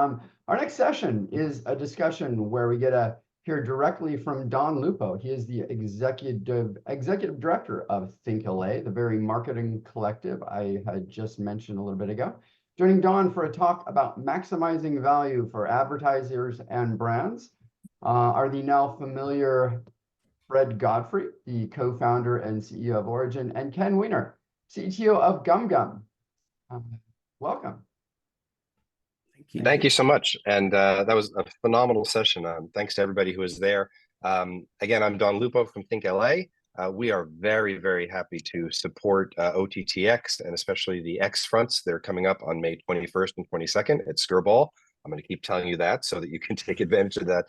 Our next session is a discussion where we get to hear directly from Don Lupo. He is the executive director of ThinkLA, the very marketing collective I had just mentioned a little bit ago. Joining Don for a talk about maximizing value for advertisers and brands are the now familiar Fred Godfrey, the co-founder and CEO of Origin, and Ken Weiner, CTO of GumGum. Welcome. Thank you so much. And that was a phenomenal session. Thanks to everybody who was there. Again, I'm Don Lupo from ThinkLA. We are very, very happy to support OTT.X and especially the X fronts. They're coming up on May 21st and 22nd at Skirball. I'm going to keep telling you that so that you can take advantage of that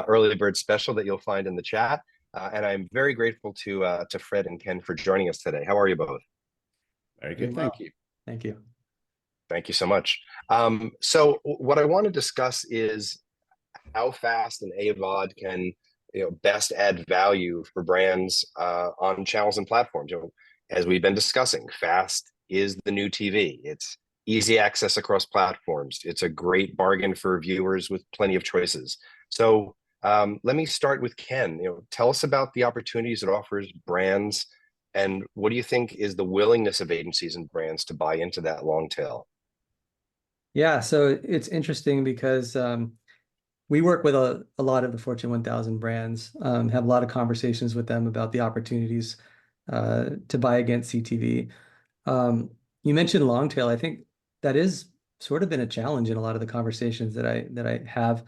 early bird special that you'll find in the chat. And I'm very grateful to Fred and Ken for joining us today. How are you both? Very good. Thank you. Thank you. Thank you so much. So what I want to discuss is how fast an AVOD can best add value for brands on channels and platforms. As we've been discussing, fast is the new TV. It's easy access across platforms. It's a great bargain for viewers with plenty of choices. So let me start with Ken. Tell us about the opportunities it offers brands, and what do you think is the willingness of agencies and brands to buy into that long tail? Yeah, so it's interesting because we work with a lot of the Fortune 1000 brands, have a lot of conversations with them about the opportunities to buy against CTV. You mentioned long tail. I think that is sort of been a challenge in a lot of the conversations that I have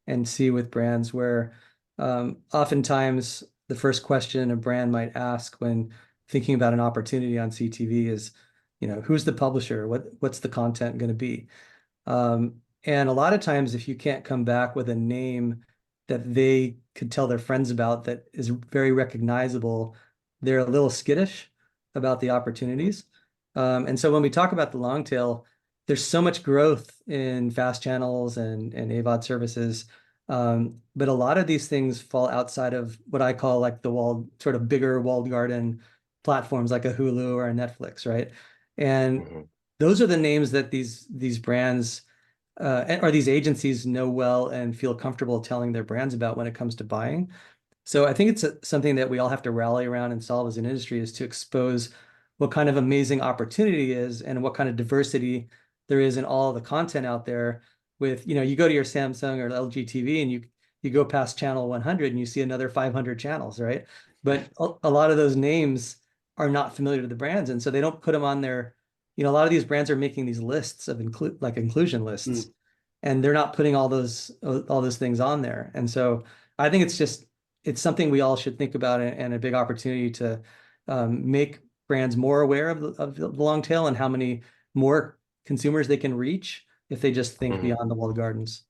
and see with brands, where oftentimes the first question a brand might ask when thinking about an opportunity on CTV is, who's the publisher? What's the content going to be? And a lot of times, if you can't come back with a name that they could tell their friends about that is very recognizable, they're a little skittish about the opportunities. And so when we talk about the long tail, there's so much growth in fast channels and AVOD services. But a lot of these things fall outside of what I call like the sort of bigger walled garden platforms like a Hulu or a Netflix, right? And those are the names that these brands or these agencies know well and feel comfortable telling their brands about when it comes to buying. So I think it's something that we all have to rally around and solve as an industry, is to expose what kind of amazing opportunity is and what kind of diversity there is in all the content out there. With, you go to your Samsung or LG TV and you go past channel 100 and you see another 500 channels, right? But a lot of those names are not familiar to the brands, and so they don't put them on their, a lot of these brands are making these lists of inclusion lists, and they're not putting all those things on there. And so I think it's something we all should think about, and a big opportunity to make brands more aware of the long tail and how many more consumers they can reach if they just think beyond the walled gardens.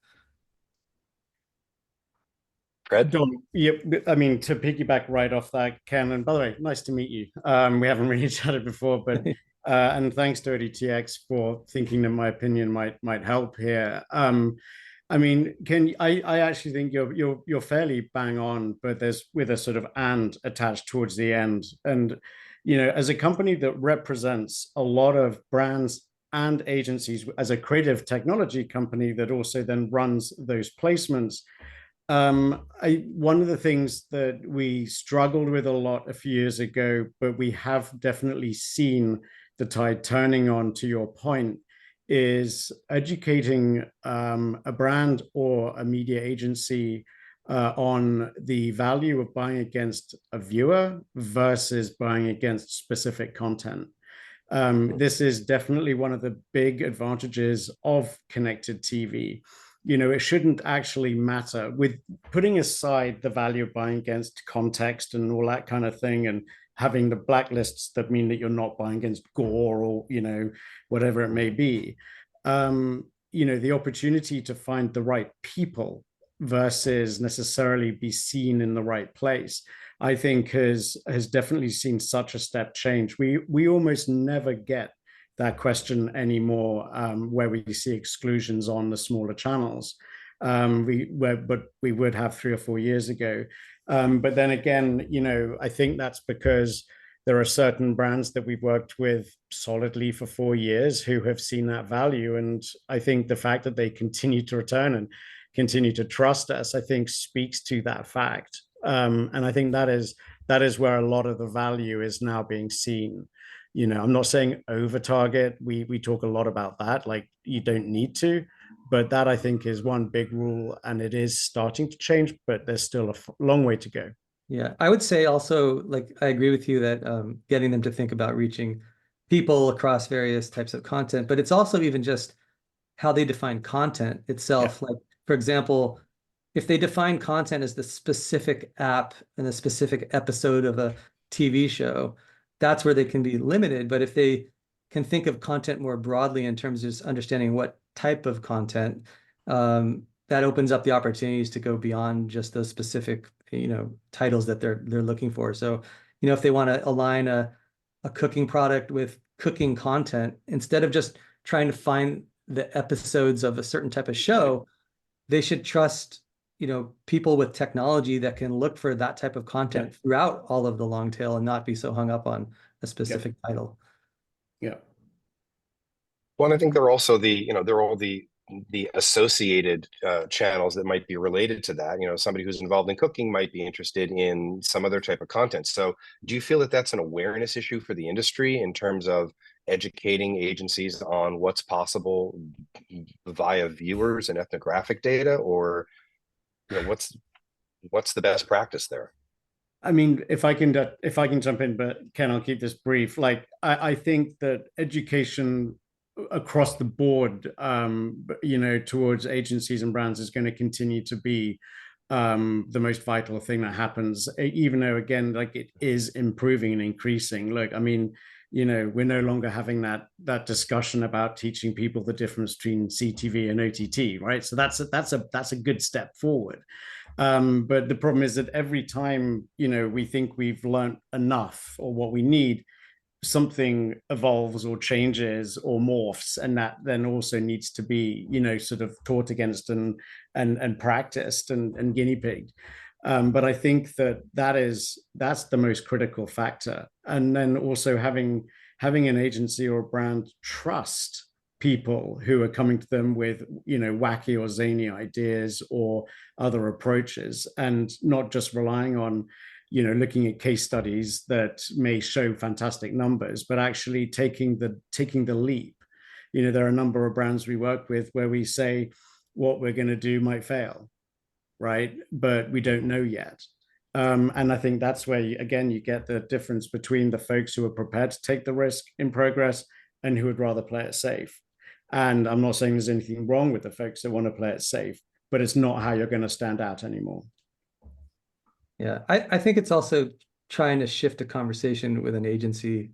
Fred? Don, yeah, I mean, to piggyback right off that, Ken, and by the way, nice to meet you. We haven't really chatted before, but and thanks to OTT.X for thinking that my opinion might help here. I mean, Ken, I actually think you're fairly bang on, but there's with a sort of and attached towards the end. And as a company that represents a lot of brands and agencies, as a creative technology company that also then runs those placements, one of the things that we struggled with a lot a few years ago, but we have definitely seen the tide turning on, to your point, is educating a brand or a media agency on the value of buying against a viewer versus buying against specific content. This is definitely one of the big advantages of connected TV. It shouldn't actually matter, with putting aside the value of buying against context and all that kind of thing, and having the blacklists that mean that you're not buying against gore or, whatever it may be. The opportunity to find the right people versus necessarily be seen in the right place, I think has definitely seen such a step change. We almost never get that question anymore, where we see exclusions on the smaller channels, but we would have 3 or 4 years ago. But then again, I think that's because there are certain brands that we've worked with solidly for 4 years who have seen that value. And I think the fact that they continue to return and continue to trust us, I think speaks to that fact. And I think that is where a lot of the value is now being seen. I'm not saying over target. We talk a lot about that, like you don't need to, but that I think is one big rule, and it is starting to change, but there's still a long way to go. Yeah, I would say also, like, I agree with you that getting them to think about reaching people across various types of content, but it's also even just how they define content itself. Like, for example, if they define content as the specific app and the specific episode of a TV show, that's where they can be limited. But if they can think of content more broadly in terms of just understanding what type of content, that opens up the opportunities to go beyond just those specific, titles that they're looking for. So, if they want to align a cooking product with cooking content, instead of just trying to find the episodes of a certain type of show, they should trust, people with technology that can look for that type of content throughout all of the long tail and not be so hung up on a specific title. Yeah. Well, and I think there are also there are all the associated channels that might be related to that. Somebody who's involved in cooking might be interested in some other type of content. So do you feel that that's an awareness issue for the industry in terms of educating agencies on what's possible via viewers and ethnographic data, or what's the best practice there? I mean, if I can jump in, but Ken, I'll keep this brief. Like, I think that education across the board, towards agencies and brands is going to continue to be the most vital thing that happens, even though, again, like, it is improving and increasing. Look, I mean, we're no longer having that discussion about teaching people the difference between CTV and OTT, right? So that's a good step forward. But the problem is that every time, we think we've learned enough or what we need, something evolves or changes or morphs, and that then also needs to be, sort of taught against and practiced and guinea pigged. But I think that's the most critical factor. And then also having an agency or a brand trust people who are coming to them with, wacky or zany ideas or other approaches, and not just relying on, looking at case studies that may show fantastic numbers, but actually taking the leap. There are a number of brands we work with where we say what we're going to do might fail, right? But we don't know yet. And I think that's where, again, you get the difference between the folks who are prepared to take the risk in progress and who would rather play it safe. And I'm not saying there's anything wrong with the folks that want to play it safe, but it's not how you're going to stand out anymore. Yeah, I think it's also trying to shift a conversation with an agency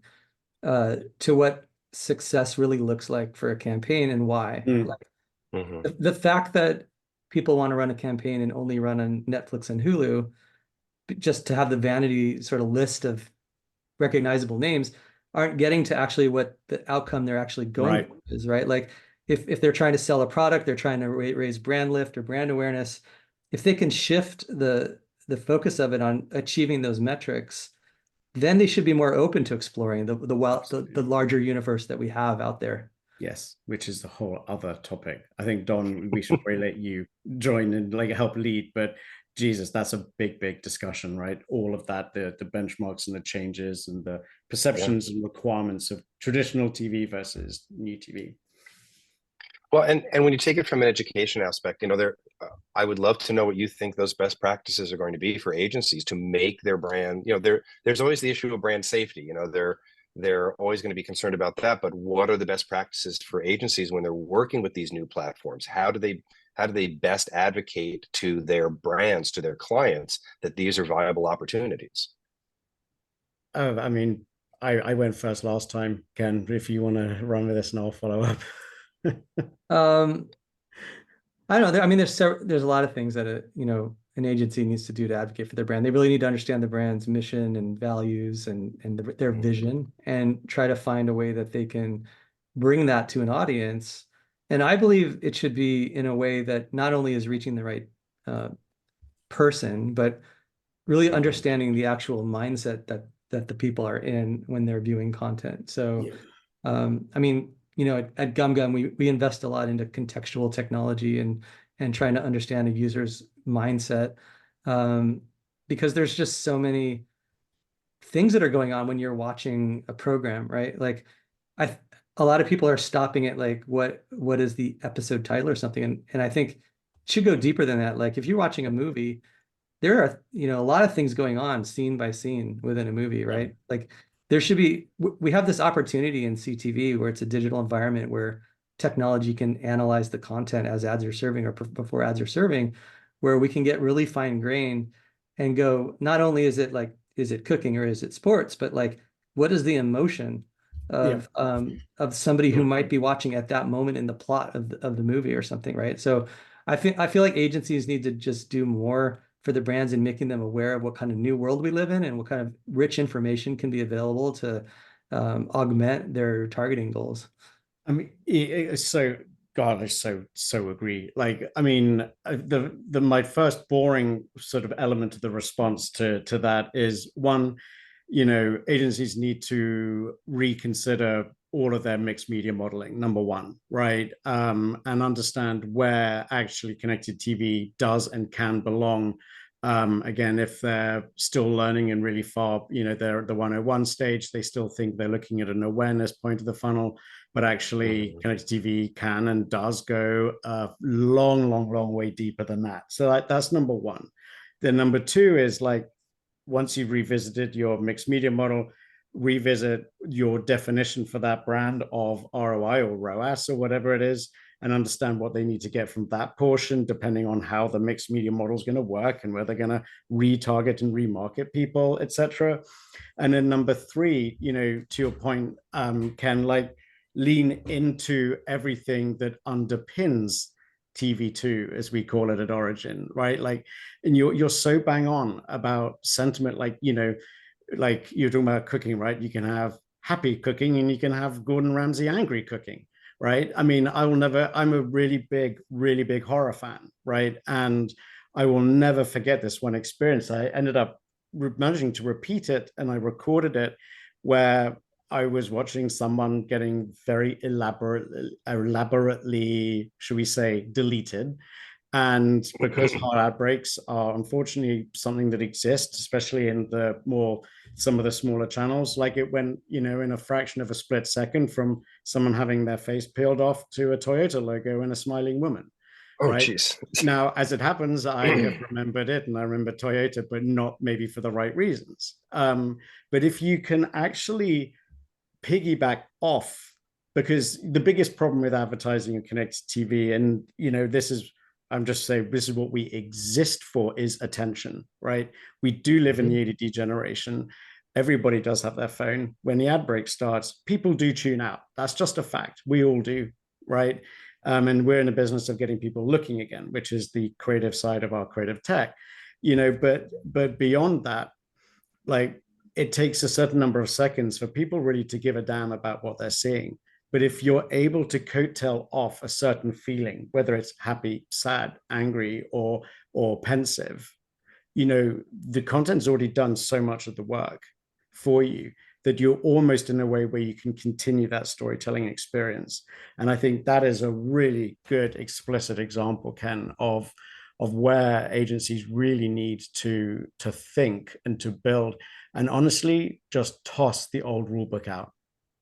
to what success really looks like for a campaign and why. Like, the fact that people want to run a campaign and only run on Netflix and Hulu just to have the vanity sort of list of recognizable names aren't getting to actually what the outcome they're actually going for is, right? Like, if they're trying to sell a product, they're trying to raise brand lift or brand awareness. If they can shift the focus of it on achieving those metrics, then they should be more open to exploring the larger universe that we have out there. Yes, which is the whole other topic. I think, Don, we should really let you join and like help lead, but Jesus, that's a big discussion, right? All of that, the benchmarks and the changes and the perceptions and requirements of traditional TV versus new TV. Well, and when you take it from an education aspect, I would love to know what you think those best practices are going to be for agencies to make their brand. There's always the issue of brand safety. They're always going to be concerned about that. But what are the best practices for agencies when they're working with these new platforms? How do they best advocate to their brands, to their clients, that these are viable opportunities? I mean, I went first last time, Ken. If you want to run with this, and I'll follow up. I don't know. I mean, there's a lot of things that an agency needs to do to advocate for their brand. They really need to understand the brand's mission and values and their vision, and try to find a way that they can bring that to an audience. And I believe it should be in a way that not only is reaching the right person, but really understanding the actual mindset that that the people are in when they're viewing content. So, Yeah. I mean, you know, at GumGum, we invest a lot into contextual technology and trying to understand a user's mindset, because there's just so many things that are going on when you're watching a program, right? Like, a lot of people are stopping at like what is the episode title or something, and I think it should go deeper than that. Like if you're watching a movie, there are, you know, a lot of things going on scene by scene within a movie, right? Like there should be, we have this opportunity in CTV where it's a digital environment where technology can analyze the content as ads are serving or before ads are serving, where we can get really fine grained and go, not only is it like, is it cooking or is it sports, but like, what is the emotion of somebody who might be watching at that moment in the plot of the movie or something, right? So I feel like agencies need to just do more for the brands and making them aware of what kind of new world we live in and what kind of rich information can be available to augment their targeting goals. I mean, so God, I so agree. Like, I mean, the my first boring sort of element of the response to that is one, you know, agencies need to reconsider all of their mixed media modeling, number one, right? And understand where actually connected TV does and can belong. Again, if they're still learning and really far, you know, they're at the 101 stage, they still think they're looking at an awareness point of the funnel, but actually connected TV can and does go a long way deeper than that. So that's number one. Then number two is like, once you've revisited your mixed media model, revisit your definition for that brand of ROI or ROAS or whatever it is, and understand what they need to get from that portion, depending on how the mixed media model is going to work and where they're going to retarget and remarket people, etc. And then number three, you know, to your point, Ken, like lean into everything that underpins TV2, as we call it at Origin, right? Like, and you're so bang on about sentiment, like, you know, like you're talking about cooking, right? You can have happy cooking and you can have Gordon Ramsay angry cooking, right? I mean, I'm a really big horror fan, right? And I will never forget this one experience. I ended up managing to repeat it, and I recorded it, where I was watching someone getting very elaborately, should we say, deleted. And because hard outbreaks are unfortunately something that exists, especially in some of the smaller channels, like it went, you know, in a fraction of a split second from someone having their face peeled off to a Toyota logo and a smiling woman. Oh, right? geez. Now, as it happens, I have remembered it, and I remember Toyota, but not maybe for the right reasons. But if you can actually piggyback off, because the biggest problem with advertising and connected TV, and you know, I'm just saying, this is what we exist for, is attention, right? We do live in the ADD generation. Everybody does have their phone. When the ad break starts, people do tune out. That's just a fact. We all do, right? And we're in the business of getting people looking again, which is the creative side of our creative tech, you know, but beyond that, like, it takes a certain number of seconds for people really to give a damn about what they're seeing. But if you're able to coattail off a certain feeling, whether it's happy, sad, angry, or pensive, you know, the content's already done so much of the work for you that you're almost in a way where you can continue that storytelling experience. And I think that is a really good explicit example, Ken, of where agencies really need to think and to build, and honestly, just toss the old rule book out.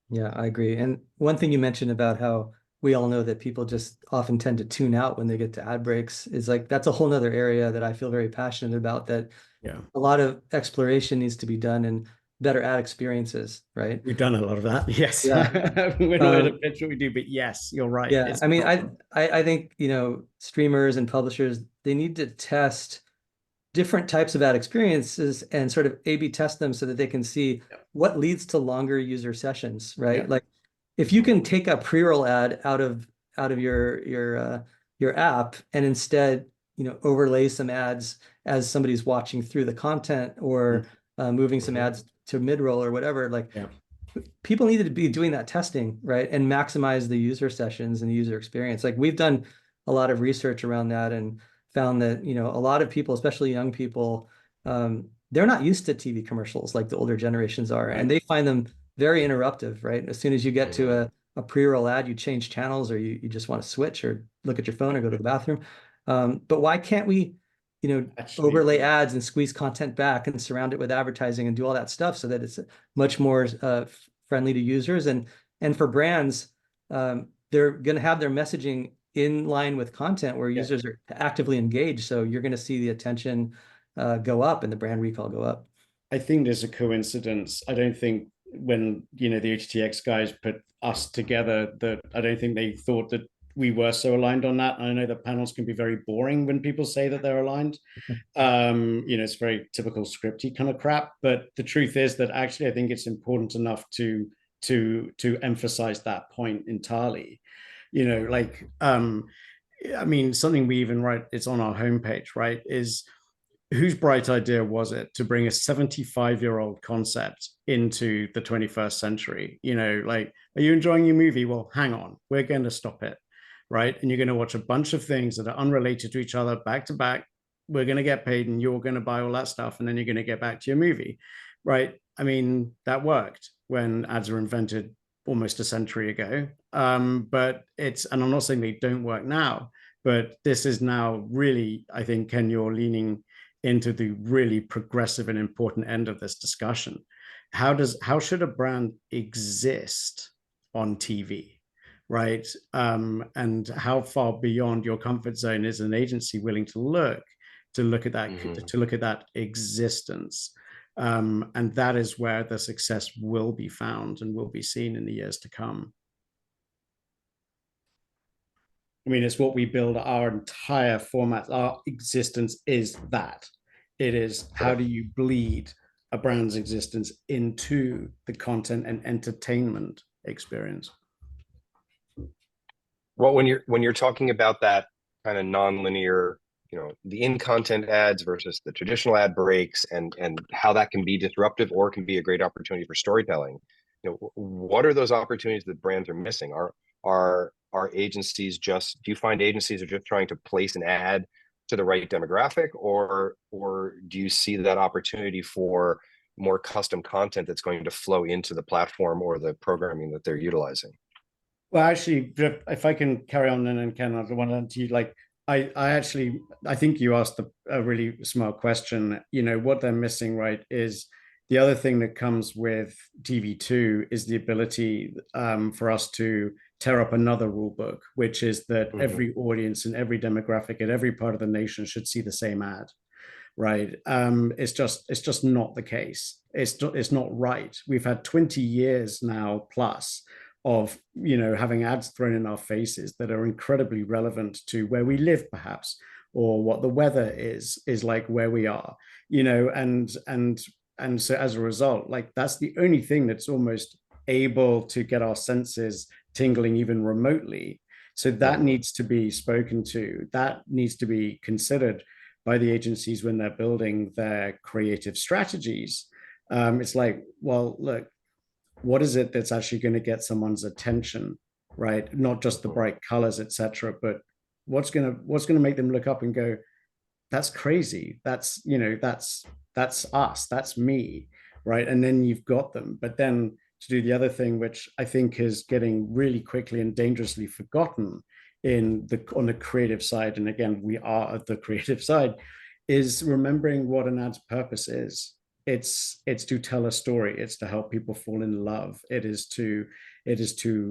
Yeah, I agree. And one thing you mentioned about how we all know that people just often tend to tune out when they get to ad breaks is like, that's a whole nother area that I feel very passionate about, that a lot of exploration needs to be done and better ad experiences, right? We've done a lot of that. Yes. Yeah. We're not in a pitch what we do, but yes, you're right. Yeah. I mean, I think, you know, streamers and publishers, they need to test different types of ad experiences and sort of A/B test them so that they can see what leads to longer user sessions, right? Like if you can take a pre-roll ad out of your app and instead, you know, overlay some ads as somebody's watching through the content, or moving some ads to mid-roll or whatever, like people needed to be doing that testing, right? And maximize the user sessions and the user experience. Like we've done a lot of research around that and found that, you know, a lot of people, especially young people, they're not used to TV commercials like the older generations are, and they find them very interruptive, right? As soon as you get to a pre-roll ad, you change channels, or you just want to switch or look at your phone or go to the bathroom. But why can't we, overlay ads and squeeze content back and surround it with advertising and do all that stuff so that it's much more friendly to users, and for brands, they're going to have their messaging in line with content where users are actively engaged. So you're going to see the attention go up and the brand recall go up. I think there's a coincidence. I don't think when, the OTT.X guys put us together, that I don't think they thought that we were so aligned on that. I know that panels can be very boring when people say that they're aligned. It's very typical scripty kind of crap. But the truth is that actually, I think it's important enough to emphasize that point entirely. Something we even write, it's on our homepage, right, is whose bright idea was it to bring a 75-year-old concept into the 21st century? Are you enjoying your movie? Well, hang on, we're going to stop it, right? And you're going to watch a bunch of things that are unrelated to each other back to back. We're going to get paid and you're going to buy all that stuff, and then you're going to get back to your movie, right? I mean, that worked when ads were invented almost a century ago. But and I'm not saying they don't work now, but this is now really, I think, Ken, you're leaning into the really progressive and important end of this discussion. How should a brand exist on TV, right? And how far beyond your comfort zone is an agency willing to look at that, to look at that existence? And that is where the success will be found and will be seen in the years to come. I mean, it's what we build our entire format. Our existence is that. It is, how do you bleed a brand's existence into the content and entertainment experience? Well, when you're talking about that kind of non-linear, the in-content ads versus the traditional ad breaks, and how that can be disruptive or can be a great opportunity for storytelling. What are those opportunities that brands are missing? Are agencies do you find agencies are just trying to place an ad to the right demographic, or do you see that opportunity for more custom content that's going to flow into the platform or the programming that they're utilizing? Well, actually, if I can carry on, and then Ken, I want to I think you asked a really smart question. What they're missing, right, is the other thing that comes with TV2 is the ability for us to tear up another rule book, which is that every audience and every demographic at every part of the nation should see the same ad, right? It's just not the case. It's not right. We've had 20 years now plus of having ads thrown in our faces that are incredibly relevant to where we live, perhaps, or what the weather is like where we are, and so as a result, that's the only thing that's almost able to get our senses tingling even remotely. So that needs to be spoken to. That needs to be considered by the agencies when they're building their creative strategies. It's like, well, look, what is it that's actually going to get someone's attention, right? Not just the bright colors, etc., but what's going to make them look up and go, that's crazy. That's us. That's me, right? And then you've got them. But then to do the other thing, which I think is getting really quickly and dangerously forgotten on the creative side, and again, we are at the creative side, is remembering what an ad's purpose is. It's to tell a story. It's to help people fall in love. It is to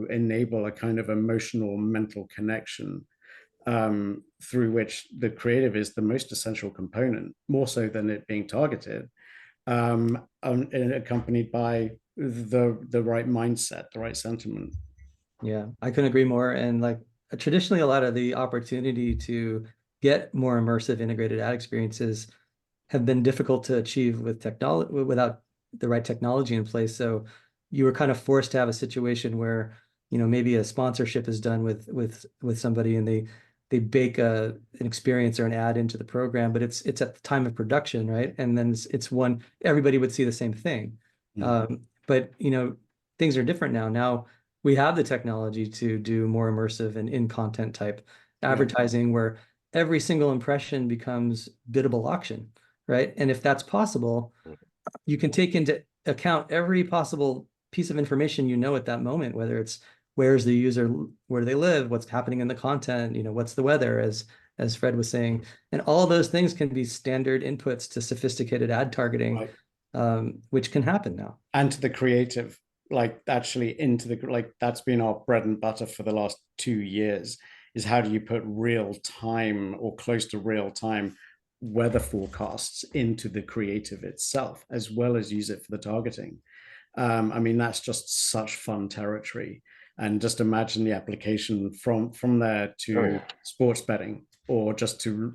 enable a kind of emotional, mental connection through which the creative is the most essential component, more so than it being targeted, and accompanied by the right mindset, the right sentiment. Yeah, I couldn't agree more. And traditionally, a lot of the opportunity to get more immersive integrated ad experiences have been difficult to achieve with technology without the right technology in place. So you were kind of forced to have a situation where, maybe a sponsorship is done with somebody, and they bake an experience or an ad into the program, but it's at the time of production, right? And then it's one, everybody would see the same thing. But things are different now. Now we have the technology to do more immersive and in-content type advertising, where every single impression becomes biddable auction. right? And if that's possible, you can take into account every possible piece of information you know at that moment, whether it's where's the user, where do they live, what's happening in the content, what's the weather, as Fred was saying. And all of those things can be standard inputs to sophisticated ad targeting, which can happen now. And to the creative, like actually into the, like that's been our bread and butter for the last 2 years, is how do you put real time or close to real time weather forecasts into the creative itself, as well as use it for the targeting. I mean, that's just such fun territory. And just imagine the application from there to sports betting, or just to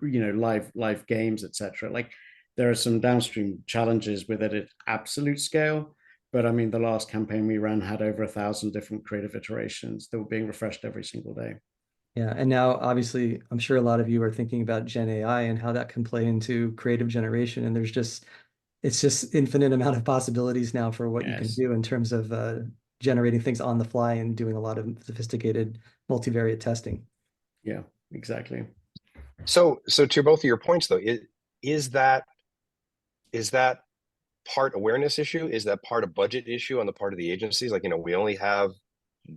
live games, etc. Like there are some downstream challenges with it at absolute scale, but I mean the last campaign we ran had over 1,000 different creative iterations that were being refreshed every single day. Yeah, and now obviously I'm sure a lot of you are thinking about Gen AI and how that can play into creative generation, and it's just infinite amount of possibilities now for what you can do in terms of generating things on the fly and doing a lot of sophisticated multivariate testing. Yeah, exactly. So to both of your points though, is that part awareness issue? Is that part a budget issue on the part of the agencies? Like, we only have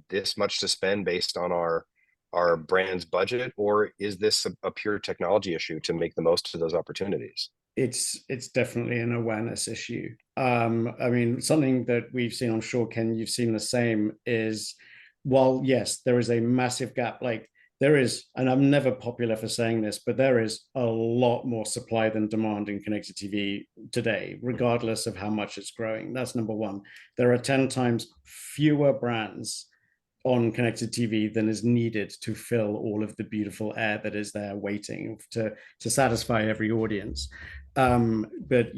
this much to spend based on our brand's budget, or is this a pure technology issue to make the most of those opportunities? It's definitely an awareness issue. I mean, something that we've seen, I'm sure, Ken, you've seen the same, is while yes, there is a massive gap, like there is, and I'm never popular for saying this, but there is a lot more supply than demand in connected TV today, regardless of how much it's growing. That's number one. There are 10 times fewer brands on connected TV than is needed to fill all of the beautiful air that is there waiting to satisfy every audience. But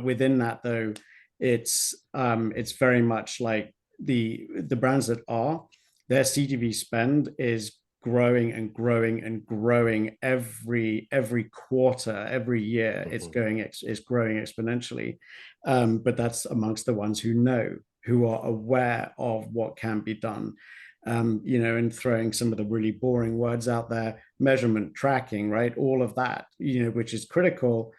within that though, it's very much like the brands that are, their CTV spend is growing and growing and growing every quarter, every year. It's growing exponentially. But that's amongst the ones who are aware of what can be done. And throwing some of the really boring words out there, measurement, tracking, right? All of that, which is critical,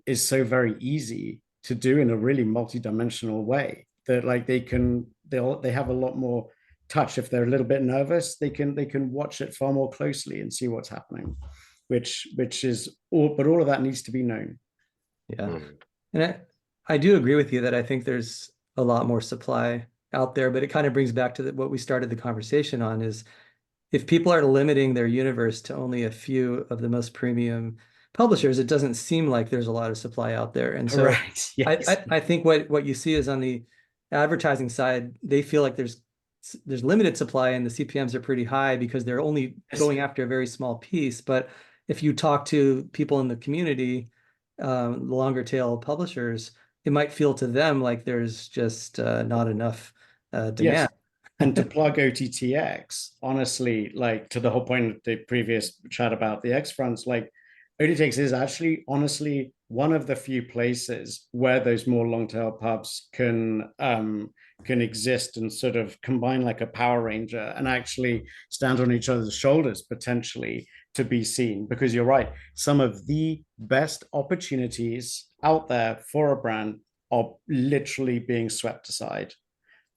is so very easy to do in a really multidimensional way that like they have a lot more touch. If they're a little bit nervous, they can watch it far more closely and see what's happening, which is all, but all of that needs to be known. Yeah. And I do agree with you that I think there's a lot more supply out there, but it kind of brings back to what we started the conversation on, is if people are limiting their universe to only a few of the most premium publishers, it doesn't seem like there's a lot of supply out there. And so right. Yes. I think what you see is on the advertising side, they feel like there's limited supply and the CPMs are pretty high because they're only going after a very small piece. But if you talk to people in the community, longer tail publishers, it might feel to them like there's just not enough demand. Yes. And to plug OTT.X, honestly, like to the whole point of the previous chat about the X fronts, like OTT.X is actually honestly one of the few places where those more long tail pubs can exist and sort of combine like a Power Ranger and actually stand on each other's shoulders potentially to be seen. Because you're right, some of the best opportunities out there for a brand are literally being swept aside.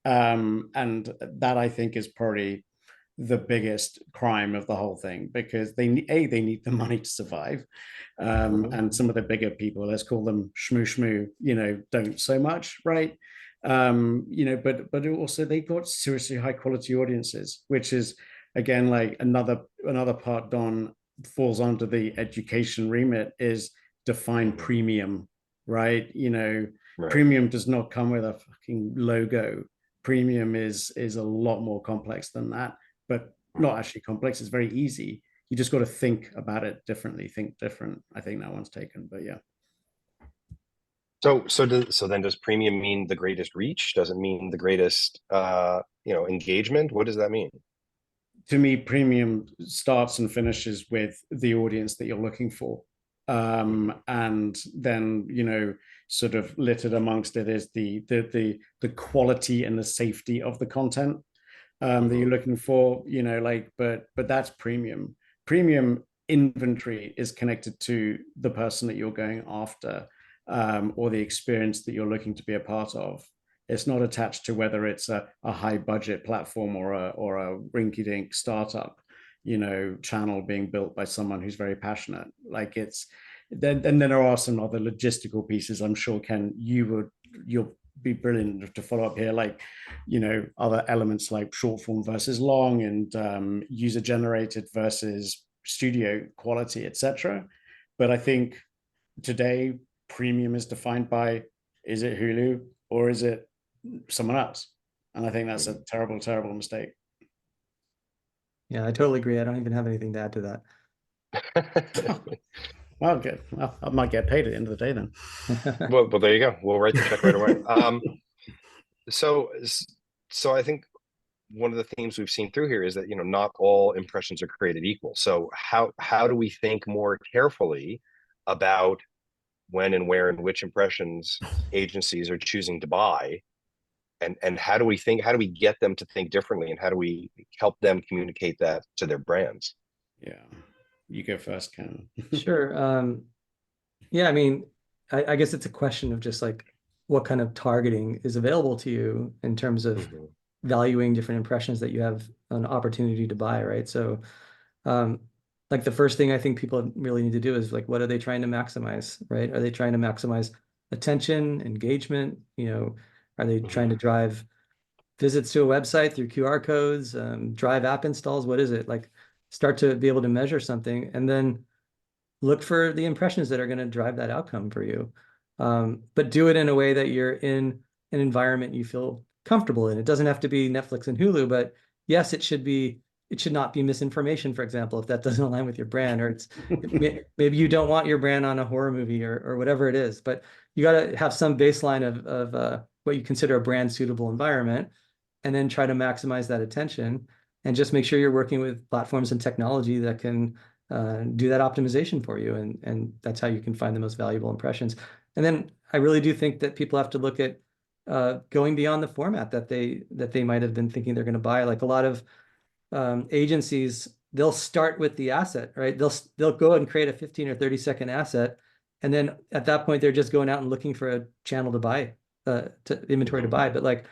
And that I think is probably the biggest crime of the whole thing, because they need the money to survive. And some of the bigger people, let's call them shmoo, don't so much, right? But also they got seriously high quality audiences, which is again like another part Don falls under the education remit, is define premium, right? Right. Premium does not come with a fucking logo. Premium is a lot more complex than that, but not actually complex. It's very easy. You just got to think about it differently, think different. I think that one's taken, but yeah. So then does premium mean the greatest reach? Does it mean the greatest engagement? What does that mean? To me, premium starts and finishes with the audience that you're looking for. And then sort of littered amongst it is the quality and the safety of the content that you're looking for, but that's premium. Premium inventory is connected to the person that you're going after, or the experience that you're looking to be a part of. It's not attached to whether it's a high budget platform or a rinky-dink startup, channel being built by someone who's very passionate. Like then there are some other logistical pieces. I'm sure, Ken, you'll be brilliant to follow up here, like other elements like short form versus long, and user generated versus studio quality, etc. But I think today premium is defined by, is it Hulu or is it someone else? And I think that's a terrible mistake. Yeah, I totally agree. I don't even have anything to add to that. Well, good. Well, I might get paid at the end of the day then. Well, there you go. We'll write the check right away. So I think one of the themes we've seen through here is that not all impressions are created equal. So how do we think more carefully about when and where and which impressions agencies are choosing to buy, and how do we get them to think differently, and how do we help them communicate that to their brands? Yeah, you go first, Ken. Sure. Yeah, I mean, I guess it's a question of just like what kind of targeting is available to you in terms of valuing different impressions that you have an opportunity to buy, right? So like the first thing I think people really need to do is like, what are they trying to maximize, right? Are they trying to maximize attention, engagement? Are they trying to drive visits to a website through QR codes, drive app installs? What is it? Like, start to be able to measure something, and then look for the impressions that are going to drive that outcome for you. But do it in a way that you're in an environment you feel comfortable in. It doesn't have to be Netflix and Hulu, but yes, it should not be misinformation, for example, if that doesn't align with your brand, or maybe you don't want your brand on a horror movie or whatever it is, but you got to have some baseline of what you consider a brand suitable environment, and then try to maximize that attention, and just make sure you're working with platforms and technology that can do that optimization for you. And that's how you can find the most valuable impressions. And then I really do think that people have to look at going beyond the format that they might have been thinking they're going to buy. Like a lot of agencies, they'll start with the asset, right? They'll go and create a 15 or 30-second asset, and then at that point they're just going out and looking for a channel to buy, inventory to buy. But like,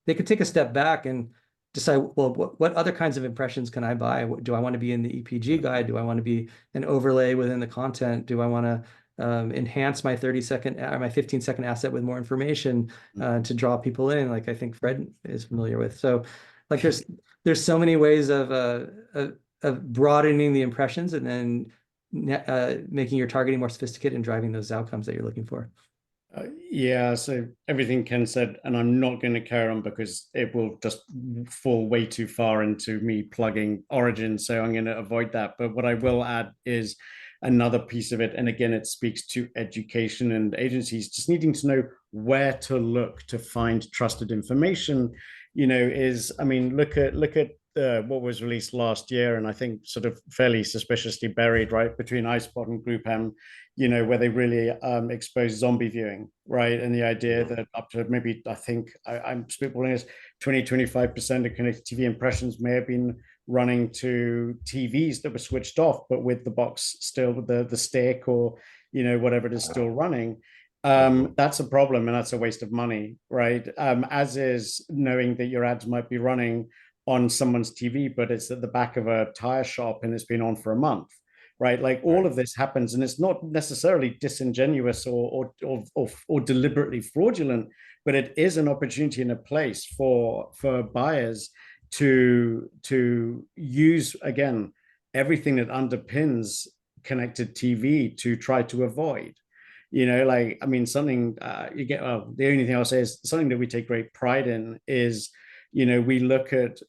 they could take a step back and decide, well, what other kinds of impressions can I buy? Do I want to be in the EPG guide? Do I want to be an overlay within the content? Do I want to enhance my 30-second or my 15-second asset with more information to draw people in, like I think Fred is familiar with? So like there's so many ways of broadening the impressions, and then making your targeting more sophisticated and driving those outcomes that you're looking for. Yeah, so everything Ken said, and I'm not going to carry on because it will just fall way too far into me plugging Origin, so I'm going to avoid that. But what I will add is another piece of it, and again, it speaks to education and agencies just needing to know where to look to find trusted information. I mean, look at what was released last year, and I think sort of fairly suspiciously buried right between iSpot and GroupM, where they really exposed zombie viewing, right? And the idea that up to maybe, I think I'm spitballing this, 20-25% of connected TV impressions may have been running to TVs that were switched off, but with the box still, the stick or whatever it is still running. That's a problem, and that's a waste of money, right? As is knowing that your ads might be running on someone's TV, but it's at the back of a tire shop and it's been on for a month, right? Like all of this happens, and it's not necessarily disingenuous or deliberately fraudulent, but it is an opportunity and a place for buyers to use, again, everything that underpins connected TV to try to avoid. Like, I mean, something the only thing I'll say is something that we take great pride in is, we look at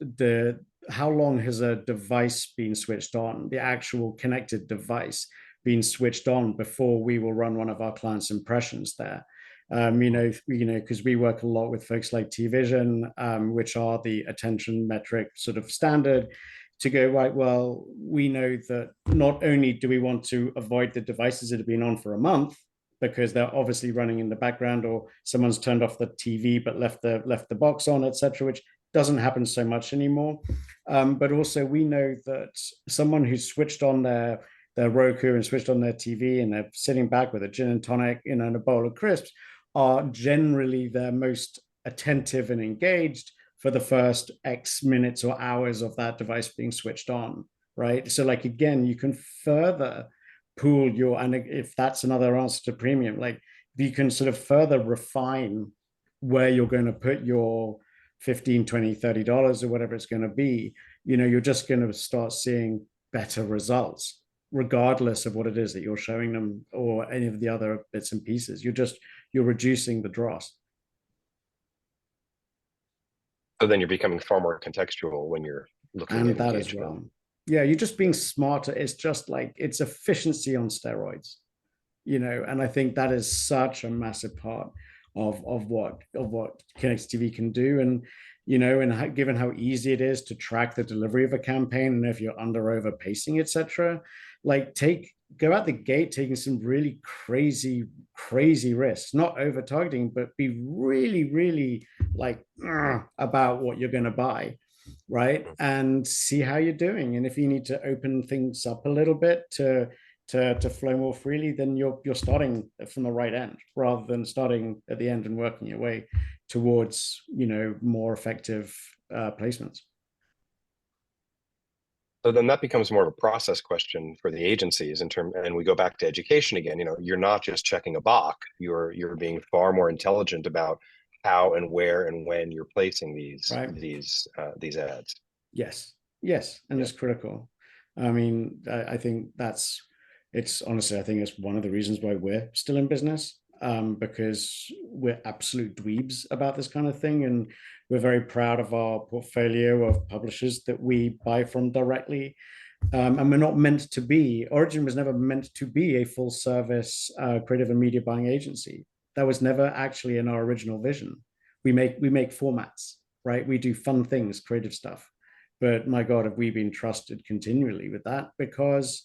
how long has a device been switched on, the actual connected device being switched on, before we will run one of our clients' impressions there. Because we work a lot with folks like TVision, which are the attention metric sort of standard, to go, right, well, we know that not only do we want to avoid the devices that have been on for a month, because they're obviously running in the background, or someone's turned off the TV but left the box on, etc., which doesn't happen so much anymore. But also we know that someone who's switched on their their Roku and switched on their TV and they're sitting back with a gin and tonic, and a bowl of crisps, are generally their most attentive and engaged for the first X minutes or hours of that device being switched on, right? So like, again, you can further pool your, and if that's another answer to premium, like you can sort of further refine where you're going to put your 15, 20, $30 or whatever it's going to be. You're just going to start seeing better results regardless of what it is that you're showing them or any of the other bits and pieces. You're reducing the dross. So then you're becoming far more contextual when you're looking And at that as engagement. well. Yeah, you're just being smarter. It's just like, it's efficiency on steroids, and I think that is such a massive part of what Connected TV can do. And given how easy it is to track the delivery of a campaign, and if you're under over pacing, etc., like go out the gate taking some really crazy risks, not over targeting, but be really, really like about what you're going to buy, right? And see how you're doing. And if you need to open things up a little bit to flow more freely, then you're starting from the right end rather than starting at the end and working your way towards more effective placements. So then that becomes more of a process question for the agencies and we go back to education again. You're not just checking a box. You're being far more intelligent about how and where and when you're placing these ads. Yes, and it's critical. I mean, I think it's honestly, I think it's one of the reasons why we're still in business, because we're absolute dweebs about this kind of thing, and we're very proud of our portfolio of publishers that we buy from directly. And we're not meant to be, Origin was never meant to be a full service creative and media buying agency. That was never actually in our original vision. We make formats, right? We do fun things, creative stuff. But my God, have we been trusted continually with that? Because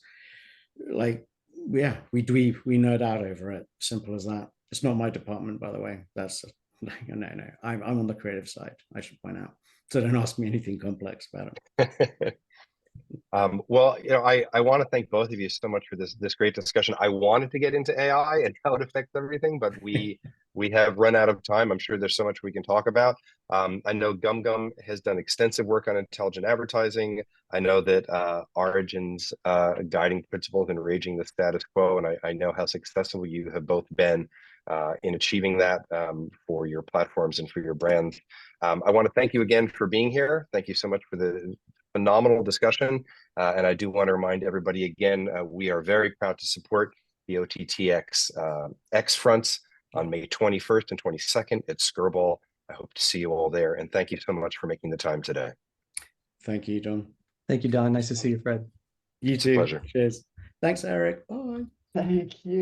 like, yeah, we nerd out over it. Simple as that. It's not my department, by the way. That's no. I'm on the creative side, I should point out. So don't ask me anything complex about it. Well, I want to thank both of you so much for this great discussion. I wanted to get into AI and how it affects everything, but we have run out of time. I'm sure there's so much we can talk about. I know GumGum has done extensive work on intelligent advertising. I know that Origin's guiding principles in raging the status quo, and I know how successful you have both been in achieving that for your platforms and for your brands. I want to thank you again for being here. Thank you so much for the phenomenal discussion. And I do want to remind everybody again, we are very proud to support the OTT.X X fronts on May 21st and 22nd at Skirball. I hope to see you all there. And thank you so much for making the time today. Thank you, Don. Thank you, Don. Nice to see you, Fred. You too. Pleasure. Cheers. Thanks, Eric. Bye. Thank you.